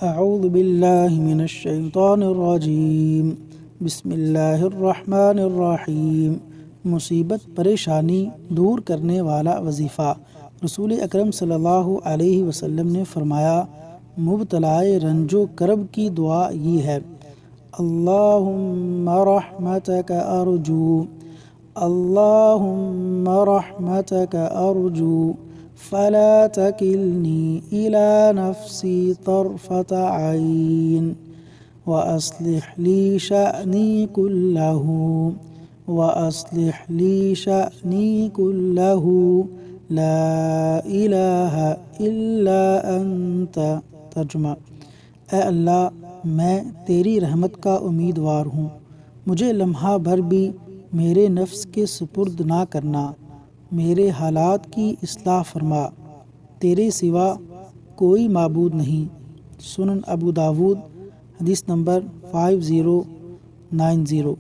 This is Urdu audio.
اعوذ باللہ من الشیطان الرجیم بسم اللہ الرحمن الرحیم۔ مصیبت پریشانی دور کرنے والا وظیفہ۔ رسول اکرم صلی اللہ علیہ وسلم نے فرمایا، مبتلائے رنج و کرب کی دعا یہ ہے: اللہم رحمتک ارجو، اللہم رحمتک ارجو، فلا تکلنی الی نفسی طرفۃ عین، واصلح لی شأنی کلہ، واصلح لی شأنی کلہ، لا الہ الا انت۔ ترجمہ: اے اللہ، میں تیری رحمت کا امیدوار ہوں، مجھے لمحہ بھر بھی میرے نفس کے سپرد نہ کرنا، میرے حالات کی اصلاح فرما، تیرے سوا کوئی معبود نہیں۔ سنن ابو داود، حدیث نمبر 5090۔